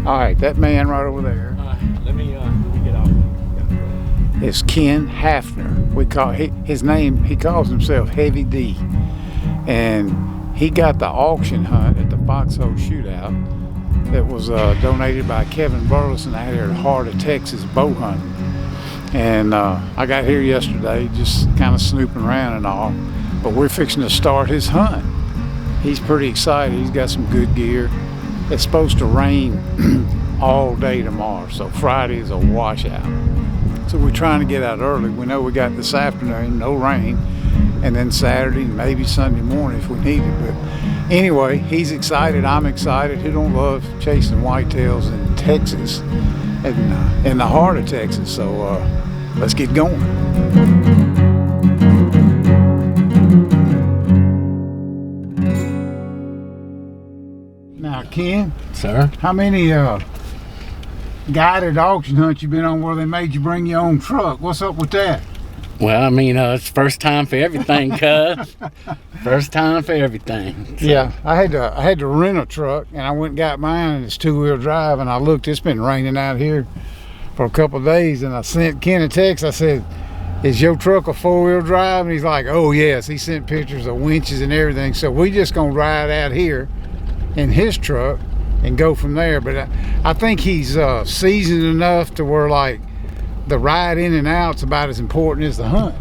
All right, that man right over there. Let me get off. Is Ken Hafner. We call his name. He calls himself Heavy D, and he got the auction hunt at the Foxhole Shootout that was donated by Kevin Burleson out here at Heart of Texas bow hunting. And I got here yesterday, just kind of snooping around and all. But we're fixing to start his hunt. He's pretty excited. He's got some good gear. It's supposed to rain all day tomorrow, so Friday is a washout. So we're trying to get out early. We know we got this afternoon, no rain, and then Saturday, maybe Sunday morning if we need it. But anyway, he's excited, I'm excited. Who don't love chasing whitetails in Texas, in the heart of Texas? So let's get going. Now, Ken, Sir? how many guided auction hunts you been on where they made you bring your own truck? What's up with that? Well, I mean, it's first time for everything, cuz. First time for everything. So. Yeah, I had to rent a truck, and I went and got mine, and it's 2-wheel drive, and I looked, it's been raining out here for a couple of days, and I sent Ken a text. I said, is your truck a 4-wheel drive? And he's like, oh yes. He sent pictures of winches and everything. So we just gonna ride out here in his truck and go from there. But I think he's seasoned enough to where like the ride in and out's about as important as the hunt.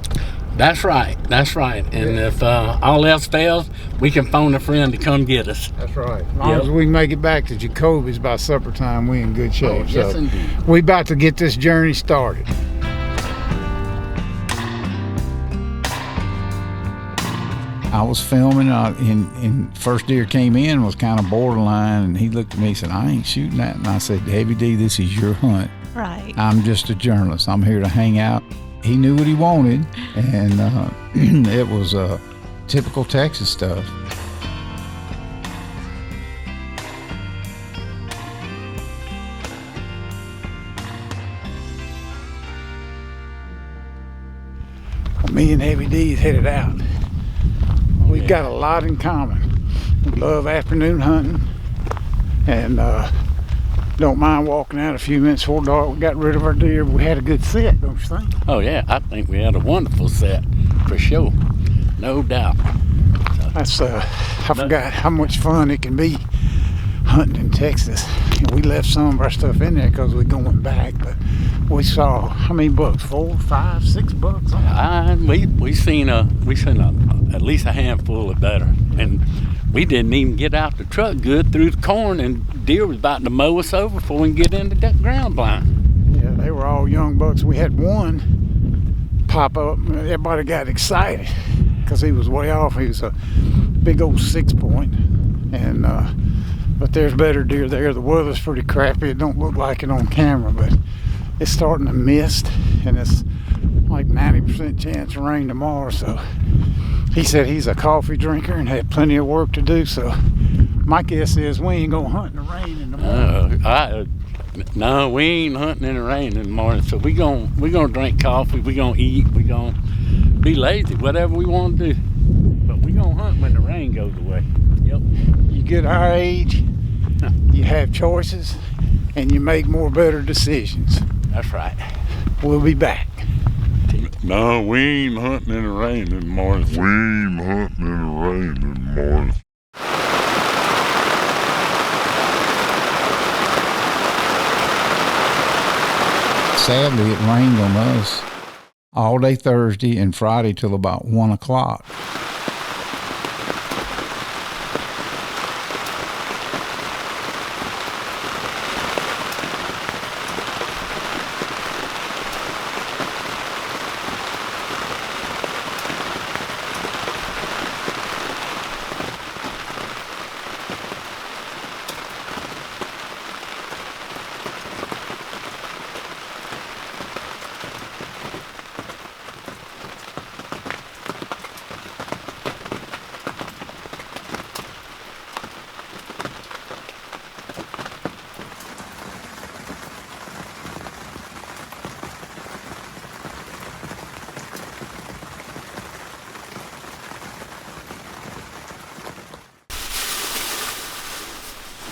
That's right. And if all else fails, we can phone a friend to come get us. That's right. As long as we can make it back to Jacoby's by supper time, we in good shape. Oh, yes, so indeed. We about to get this journey started. I was filming, and first deer came in, was kind of borderline, and he looked at me and said, I ain't shooting that. And I said, Heavy D, this is your hunt. Right. I'm just a journalist. I'm here to hang out. He knew what he wanted, and it was typical Texas stuff. Well, me and Heavy D is headed out. We've got a lot in common. We love afternoon hunting, and don't mind walking out a few minutes before dark. We got rid of our deer, but we had a good set, don't you think? Oh yeah, I think we had a wonderful set, for sure. No doubt. That's I forgot how much fun it can be hunting in Texas. And we left some of our stuff in there because we're going back, but we saw how many bucks? 4, 5, 6 bucks? We seen at least a handful of better, and we didn't even get out the truck good through the corn, and deer was about to mow us over before we can get into that ground blind. Yeah, they were all young bucks. We had one pop up, and everybody got excited because he was way off. He was a big old 6-point, and but there's better deer there. The weather's pretty crappy. It don't look like it on camera, but it's starting to mist, and it's like 90% chance of rain tomorrow. So he said he's a coffee drinker and had plenty of work to do. So my guess is we ain't gonna hunt in the rain in the morning. No, we ain't hunting in the rain in the morning. So we gonna drink coffee. We gonna eat. We gonna be lazy. Whatever we want to do. But we gonna hunt when the rain goes away. Yep. You get our age, you have choices, and you make more better decisions. That's right. We'll be back. No, we ain't hunting in the rain in the morning. We ain't hunting in the rain in the morning. Sadly, it rained on us all day Thursday and Friday till about 1 o'clock.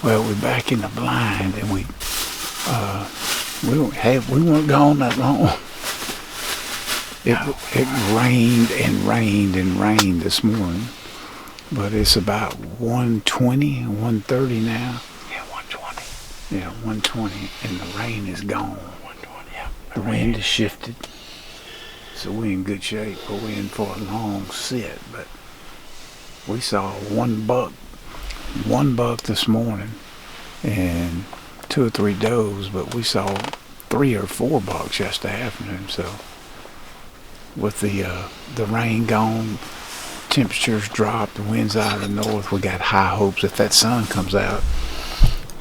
Well, we're back in the blind, and we We weren't gone that long. It rained and rained and rained this morning, but it's about 1:20, 1:30 now. Yeah, 120. Yeah, 1:20, and the rain is gone. 120, yeah. The wind has shifted, so we're in good shape. But we're in for a long sit. But we saw one buck this morning, and 2 or 3 does, but we saw 3 or 4 bucks yesterday afternoon. So with the rain gone, temperatures dropped, the wind's out of the north, we got high hopes if that sun comes out.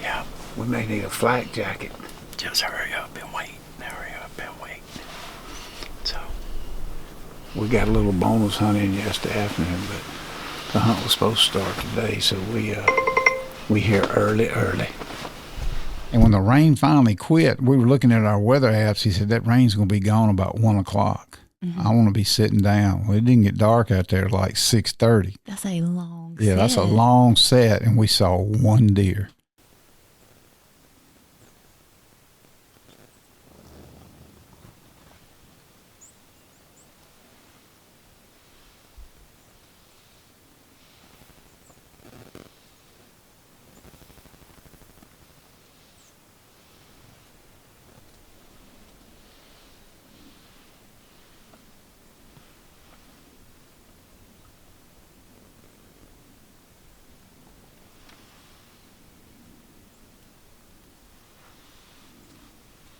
Yeah. We may need a flak jacket. Just hurry up and wait. So We got a little bonus hunt in yesterday afternoon, but the hunt was supposed to start today, so we here early. And when the rain finally quit, we were looking at our weather apps. He said that rain's going to be gone about 1 o'clock. I want to be sitting down. Well, it didn't get dark out there like 6:30. That's a long Yeah, set. that's a long set, and we saw 1 deer.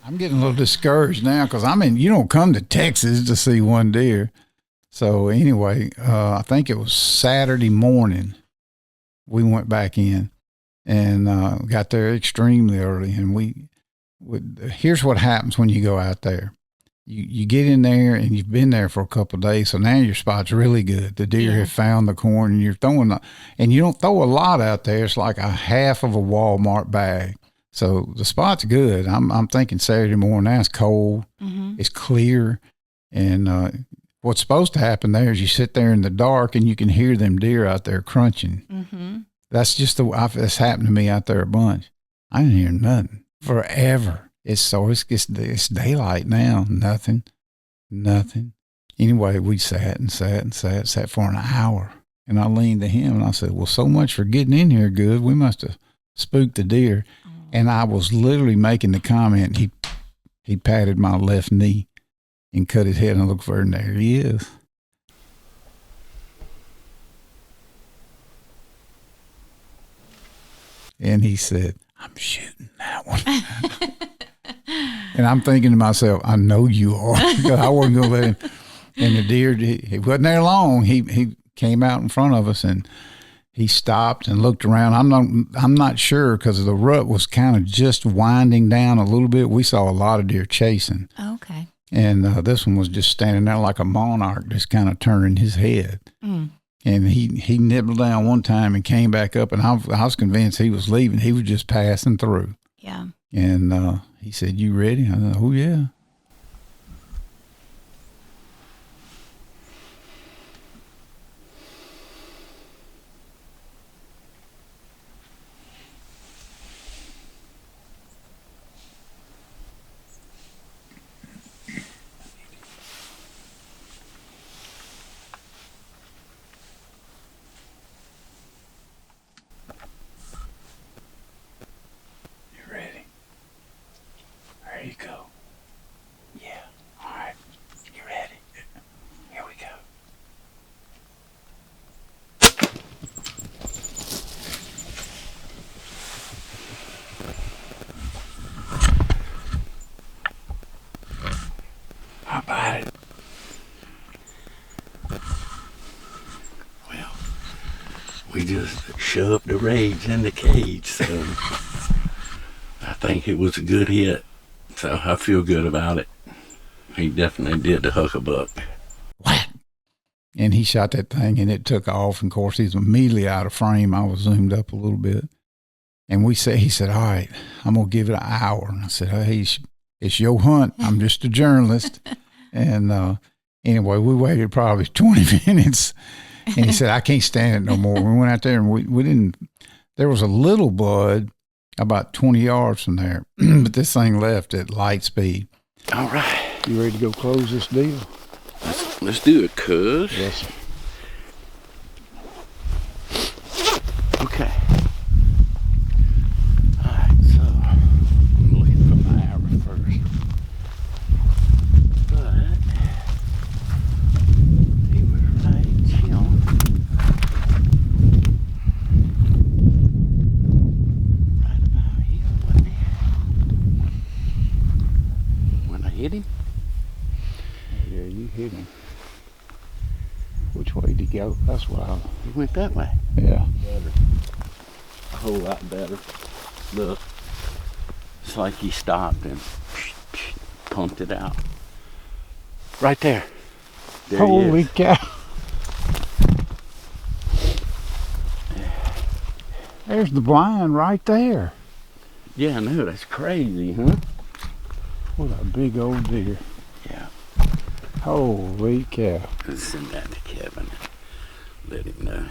I'm getting a little discouraged now because you don't come to Texas to see 1 deer. So anyway, I think it was Saturday morning we went back in and got there extremely early. And here's what happens when you go out there. You get in there and you've been there for a couple of days, so now your spot's really good. The deer have found the corn, and you're throwing and you don't throw a lot out there. It's like a half of a Walmart bag. So the spot's good. I'm thinking Saturday morning. Now it's cold. It's clear. And what's supposed to happen there is you sit there in the dark and you can hear them deer out there crunching. That's just that's happened to me out there a bunch. I didn't hear nothing forever. It's daylight now. Nothing. Anyway, we sat for an hour. And I leaned to him and I said, well, so much for getting in here good. We must have spooked the deer. And I was literally making the comment. He patted my left knee and cut his head, and I looked for him. There he is. And he said, I'm shooting that one. And I'm thinking to myself, I know you are, because I wasn't going to let him. And the deer, he wasn't there long. He came out in front of us, and he stopped and looked around. I'm not sure because the rut was kind of just winding down a little bit. We saw a lot of deer chasing. Okay. And this one was just standing there like a monarch, just kind of turning his head. And he nibbled down one time and came back up, and I was convinced he was leaving. He was just passing through. Yeah. And he said, you ready? I said, oh, yeah. There you go. Yeah. All right. You ready? Here we go. How about it? Well, we just shoved the rage in the cage, so I think it was a good hit. So I feel good about it. He definitely did the huckabuck. Whack! And he shot that thing, and it took off. And of course, he's immediately out of frame. I was zoomed up a little bit. And he said, all right, I'm going to give it an hour. And I said, hey, it's your hunt. I'm just a journalist. And anyway, we waited probably 20 minutes. And he said, I can't stand it no more. We went out there, and we didn't. There was a little bud about 20 yards from there. But this thing left at light speed. All right. You ready to go close this deal? Let's do it, cuz. Yes, sir. Okay. All right, so I'm looking for my arrow first. But he was right chilling. Right about here, wasn't he? When I hit him? Yeah, you hit him. Which way did he go? That's what I... He went that way. Yeah. Better. A whole lot better. Look. It's like he stopped and pumped it out. Right there. There Holy he is. cow. There's the blind right there. Yeah, I know. That's crazy, huh? What a big old deer. Yeah. Holy cow. Let's send that to Kevin and let him know.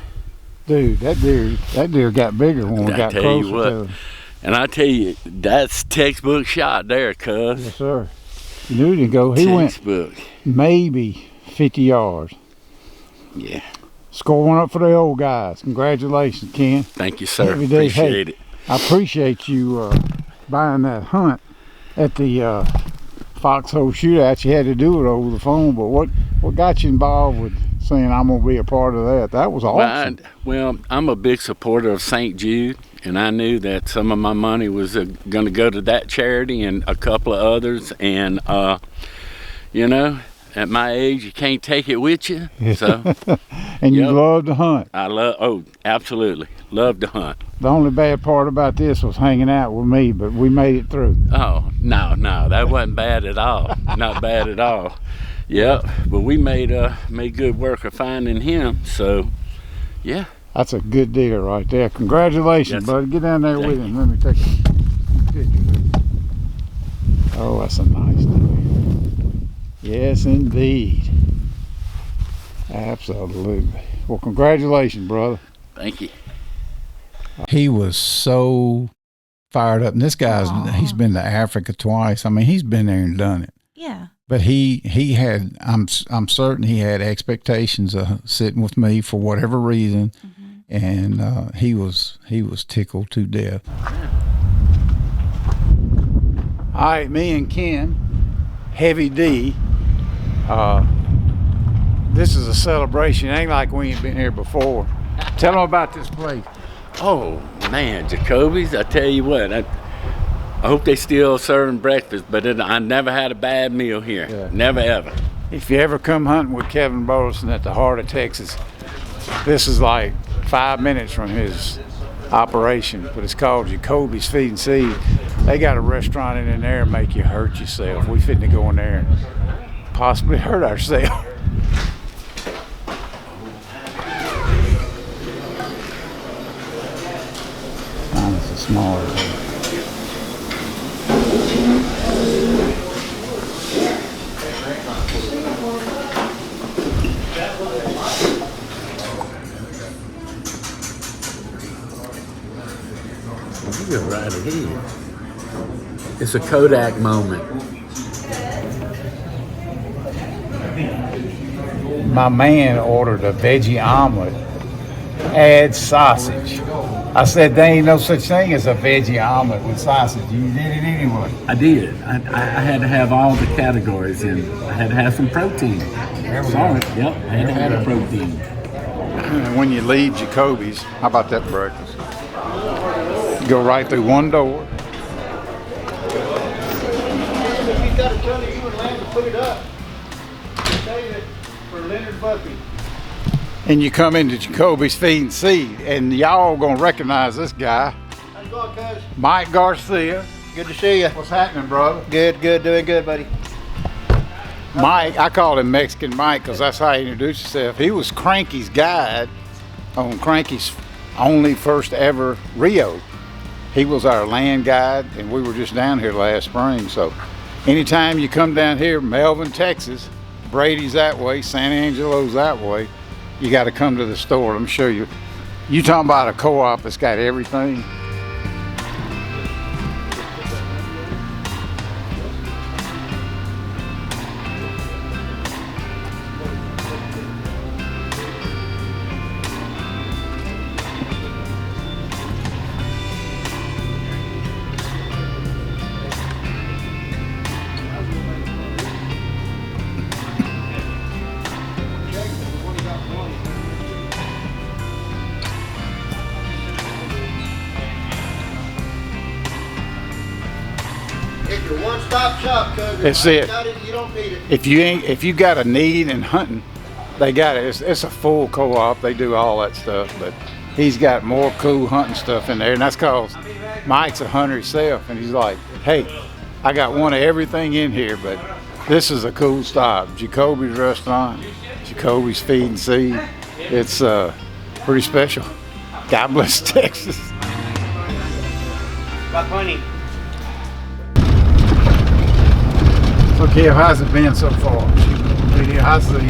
Dude, that deer got bigger when we I got tell closer you what. to him. And I tell you, that's textbook shot there, cuz. Yes, sir. You knew he didn't go. He Textbook. went maybe 50 yards. Yeah. Score one up for the old guys. Congratulations, Ken. Thank you, sir. Every day. Appreciate it. I appreciate you buying that hunt at the foxhole shootout. You had to do it over the phone, but what got you involved with saying I'm going to be a part of that? That was awesome. Well, I'm a big supporter of St. Jude, and I knew that some of my money was going to go to that charity and a couple of others. And, you know, at my age, you can't take it with you. So, and you yep. love to hunt. Absolutely. Love to hunt. The only bad part about this was hanging out with me, but we made it through. Oh, no, that wasn't bad at all. Not bad at all. Yep, but we made good work of finding him, so, yeah. That's a good deal right there. Congratulations, Yes. buddy. Get down there with him. Let me take a picture with you. Oh, that's a nice deal. Yes, indeed. Absolutely. Well, congratulations, brother. Thank you. He was so fired up. And this guy's, he's been to Africa twice. I mean, he's been there and done it. Yeah. But he had, I'm certain he had expectations of sitting with me for whatever reason. And he was tickled to death. All right, me and Ken, Heavy D. This is a celebration. It ain't like we ain't been here before. Tell them about this place. Oh, man, Jacoby's, I tell you what, I hope they still serving breakfast, but I never had a bad meal here. Yeah. Never, ever. If you ever come hunting with Kevin Burleson at the heart of Texas, this is like 5 minutes from his operation, but it's called Jacoby's Feed and Seed. They got a restaurant in there and make you hurt yourself. We fitting to go in there and possibly hurt ourselves. It's a smaller one. You go right ahead. It's a Kodak moment. My man ordered a veggie omelet, add sausage. I said, there ain't no such thing as a veggie omelet with sausage. You did it anyway. I did. I had to have all the categories in. I had to have some protein. There we Sorry. go. Yep, I had to have the protein. And when you leave Jacoby's, how about that breakfast? You go right through one door. He's got a ton of you and Lamb to put it up. Save it for Leonard Buffy. And you come into Jacoby's Feed and Seed, and y'all gonna recognize this guy, How's it going, cuz? Mike Garcia. Good to see you. What's happening, brother? Good, doing good, buddy. Mike, I call him Mexican Mike because that's how he introduced himself. He was Cranky's guide on Cranky's only first ever Rio. He was our land guide, and we were just down here last spring. So anytime you come down here, Melvin, Texas, Brady's that way, San Angelo's that way, you got to come to the store. Let me show you. You talking about a co-op that's got everything? job, cuz. It's I it. got it, you don't need it. If you got a need in hunting, they got it. It's a full co-op. They do all that stuff, but he's got more cool hunting stuff in there, and that's cause Mike's a hunter himself, and he's like, hey, I got one of everything in here, but this is a cool stop. Jacoby's Restaurant, Jacoby's Feed and Seed. It's pretty special. God bless Texas. Got plenty. So Kev, how's it been so far? How's the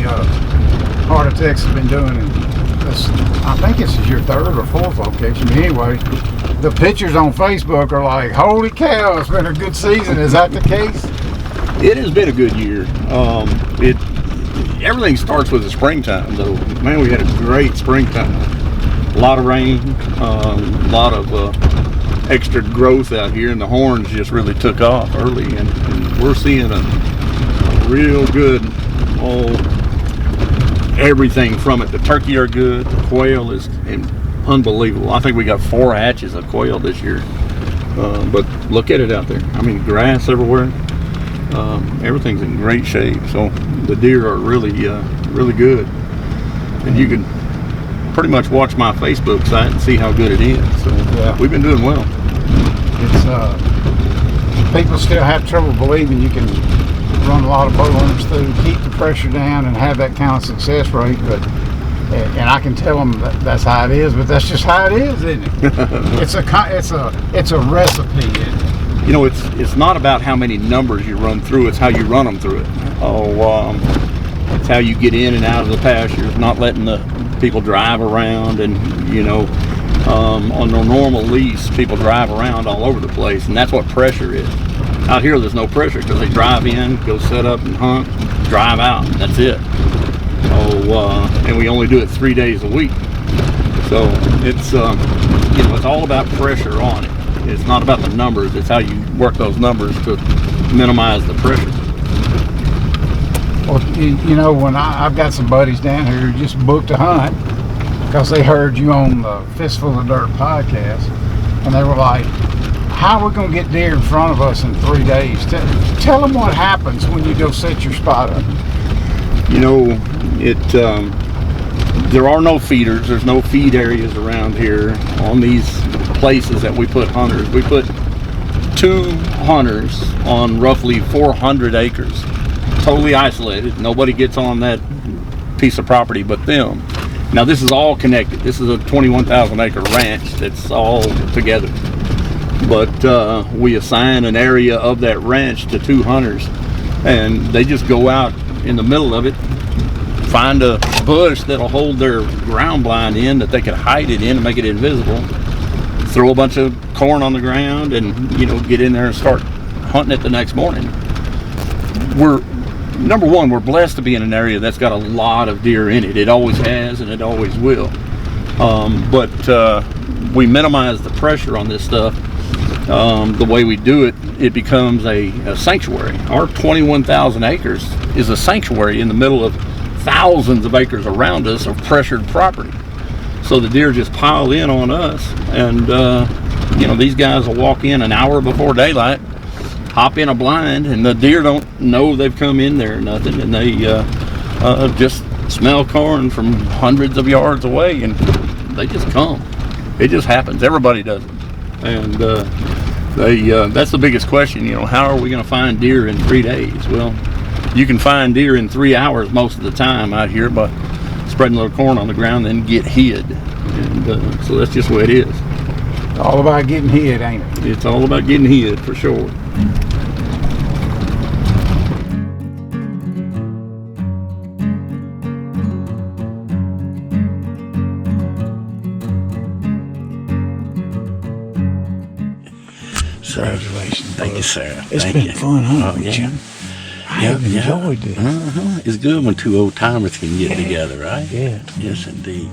Heart of Texas been doing? I think this is your third or fourth location. But anyway, the pictures on Facebook are like, holy cow, it's been a good season. Is that the case? It has been a good year. Everything starts with the springtime, though. Man, we had a great springtime. A lot of rain, a lot of extra growth out here, and the horns just really took off early, and we're seeing a real good everything from it. The turkey are good. The quail is unbelievable. I think we got 4 hatches of quail this year. But look at it out there. I mean, grass everywhere. Everything's in great shape. So the deer are really, really good. And you can pretty much watch my Facebook site and see how good it is. So Yeah. we've been doing well. It's people still have trouble believing you can run a lot of bow hunters through, keep the pressure down, and have that kind of success rate. But and I can tell them that's how it is. But that's just how it is, isn't it? it's a recipe. Isn't it? You know, it's not about how many numbers you run through, it's how you run them through it. It's how you get in and out of the pastures, not letting the people drive around. And you know, on a normal lease, people drive around all over the place, and that's what pressure is. Out here there's no pressure because they drive in, go set up and hunt, drive out, and that's it. And we only do it 3 days a week. So it's you know, it's all about pressure on it. It's not about the numbers, it's how you work those numbers to minimize the pressure. Well, you know, when I've got some buddies down here who just booked a hunt because they heard you on the Fistful of Dirt podcast, and they were like, how are we going to get deer in front of us in 3 days? Tell them what happens when you go set your spot up. You know, there are no feeders. There's no feed areas around here on these places that we put hunters. We put 2 hunters on roughly 400 acres, totally isolated. Nobody gets on that piece of property but them. Now this is all connected. This is a 21,000 acre ranch that's all together. But we assign an area of that ranch to 2 hunters, and they just go out in the middle of it, find a bush that'll hold their ground blind in that they could hide it in and make it invisible, throw a bunch of corn on the ground, and you know, get in there and start hunting it the next morning. Number one, we're blessed to be in an area that's got a lot of deer in it. It always has and it always will. But we minimize the pressure on this stuff. The way we do it, it becomes a sanctuary. Our 21,000 acres is a sanctuary in the middle of thousands of acres around us of pressured property. So the deer just pile in on us, and you know, these guys will walk in an hour before daylight, hop in a blind, and the deer don't know they've come in there or nothing, and they just smell corn from hundreds of yards away, and they just come. It just happens. Everybody does it. And that's the biggest question, you know, how are we going to find deer in 3 days? Well, you can find deer in 3 hours most of the time out here by spreading a little corn on the ground, then get hid. And so that's just the way it is. All about getting hid, ain't it? It's all about getting hid, for sure. Congratulations. Thank you, sir. It's Thank been you. fun, huh? Oh, yeah. I have enjoyed this. It's good when 2 old timers can get together, right? Yeah. Yes, indeed.